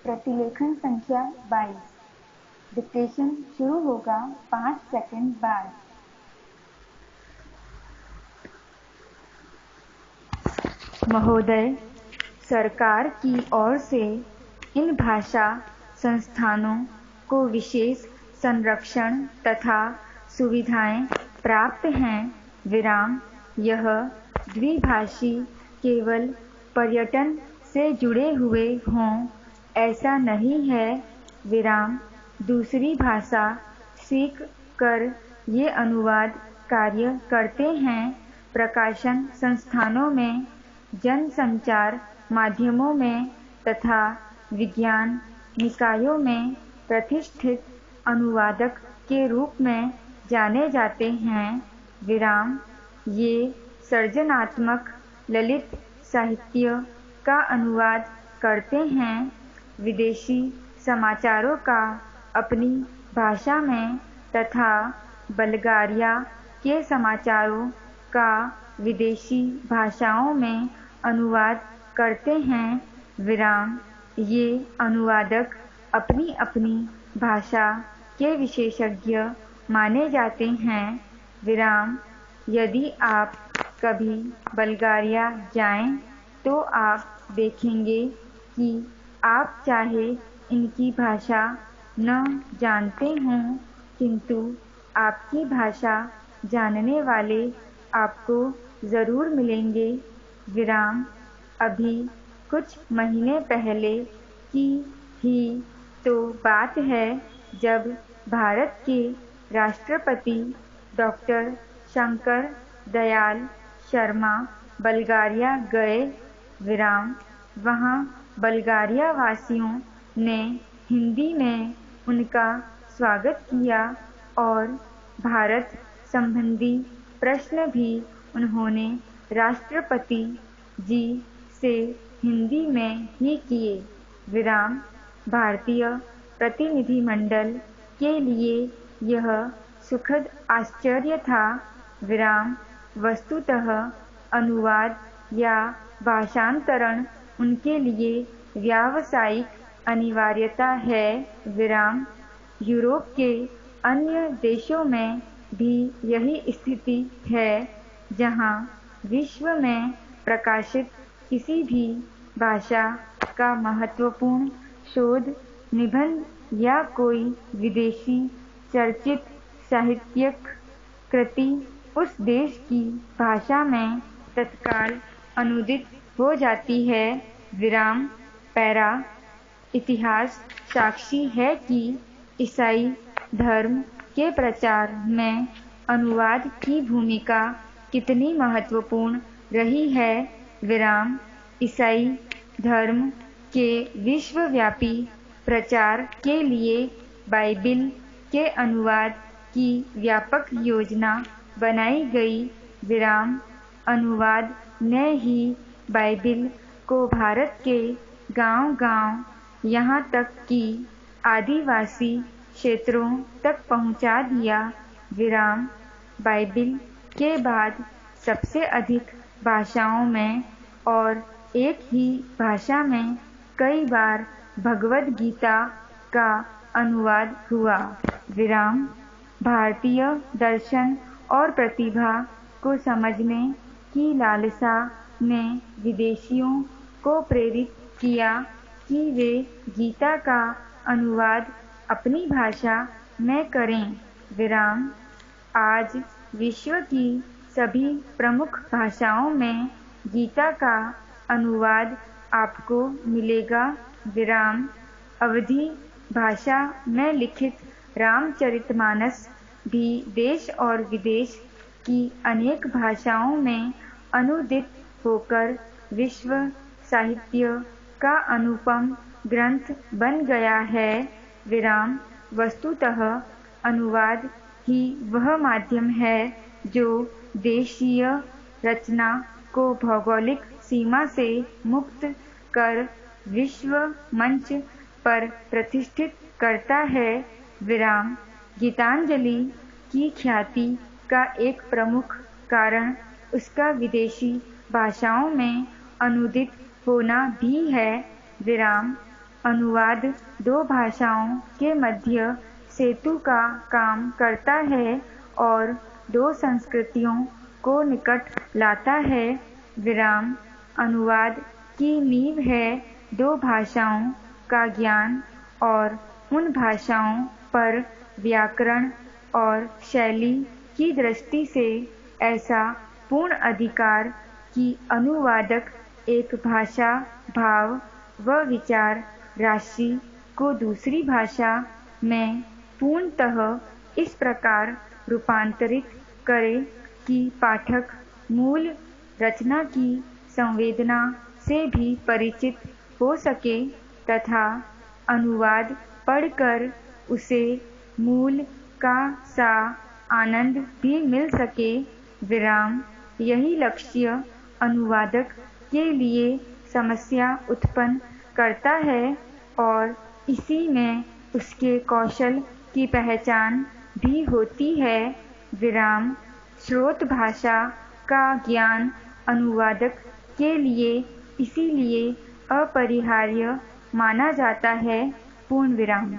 प्रतिलेखन संख्या 22। डिक्टेशन शुरू होगा 5 सेकंड बाद। महोदय, सरकार की ओर से इन भाषा संस्थानों को विशेष संरक्षण तथा सुविधाएं प्राप्त हैं। यह द्विभाषी केवल पर्यटन से जुड़े हुए हों ऐसा नहीं है। दूसरी भाषा सीख कर ये अनुवाद कार्य करते हैं। प्रकाशन संस्थानों में, जनसंचार माध्यमों में तथा विज्ञान निकायों में प्रतिष्ठित अनुवादक के रूप में जाने जाते हैं। ये सृजनात्मक ललित साहित्य का अनुवाद करते हैं। विदेशी समाचारों का अपनी भाषा में तथा बल्गारिया के समाचारों का विदेशी भाषाओं में अनुवाद करते हैं। ये अनुवादक अपनी अपनी भाषा के विशेषज्ञ माने जाते हैं। यदि आप कभी बल्गारिया जाएं तो आप देखेंगे कि आप चाहे इनकी भाषा न जानते हों, किंतु आपकी भाषा जानने वाले आपको ज़रूर मिलेंगे। अभी कुछ महीने पहले की ही तो बात है जब भारत के राष्ट्रपति डॉक्टर शंकर दयाल शर्मा बल्गारिया गए। वहाँ बल्गारिया वासियों ने हिंदी में उनका स्वागत किया और भारत संबंधी प्रश्न भी उन्होंने राष्ट्रपति जी से हिंदी में ही किए। भारतीय प्रतिनिधिमंडल के लिए यह सुखद आश्चर्य था। वस्तुतः अनुवाद या भाषांतरण उनके लिए व्यावसायिक अनिवार्यता है। यूरोप के अन्य देशों में भी यही स्थिति है, जहां विश्व में प्रकाशित किसी भी भाषा का महत्वपूर्ण शोध निबंध या कोई विदेशी चर्चित साहित्यिक कृति उस देश की भाषा में तत्काल अनुदित हो जाती है। पैरा इतिहास साक्षी है कि ईसाई धर्म के प्रचार में अनुवाद की भूमिका कितनी महत्वपूर्ण रही है। ईसाई धर्म के विश्वव्यापी प्रचार के लिए बाइबिल के अनुवाद की व्यापक योजना बनाई गई। अनुवाद ने ही बाइबिल को भारत के गांव-गांव यहाँ तक कि आदिवासी क्षेत्रों तक पहुँचा दिया। बाइबिल के बाद सबसे अधिक भाषाओं में और एक ही भाषा में कई बार भगवद गीता का अनुवाद हुआ। भारतीय दर्शन और प्रतिभा को समझने की लालसा ने विदेशियों को प्रेरित किया कि वे गीता का अनुवाद अपनी भाषा में करें। आज विश्व की सभी प्रमुख भाषाओं में गीता का अनुवाद आपको मिलेगा। अवधी भाषा में लिखित रामचरितमानस भी देश और विदेश की अनेक भाषाओं में अनुदित होकर विश्व साहित्य का अनुपम ग्रंथ बन गया है। वस्तुतः अनुवाद ही वह माध्यम है जो देशीय रचना को भौगोलिक सीमा से मुक्त कर विश्व मंच पर प्रतिष्ठित करता है। गीतांजलि की ख्याति का एक प्रमुख कारण उसका विदेशी भाषाओं में अनुदित होना भी है। अनुवाद दो भाषाओं के मध्य सेतु का काम करता है और दो संस्कृतियों को निकट लाता है। विराम अनुवाद की नींव है दो भाषाओं का ज्ञान और उन भाषाओं पर व्याकरण और शैली की दृष्टि से ऐसा पूर्ण अधिकार कि अनुवादक एक भाषा भाव व विचार राशि को दूसरी भाषा में पूर्णतः इस प्रकार रूपांतरित करे कि पाठक मूल रचना की संवेदना से भी परिचित हो सके तथा अनुवाद पढ़कर उसे मूल का सा आनंद भी मिल सके। विराम यही लक्ष्य अनुवादक के लिए समस्या उत्पन्न करता है और इसी में उसके कौशल की पहचान भी होती है। विराम स्रोत भाषा का ज्ञान अनुवादक के लिए इसीलिए अपरिहार्य माना जाता है। पूर्ण विराम।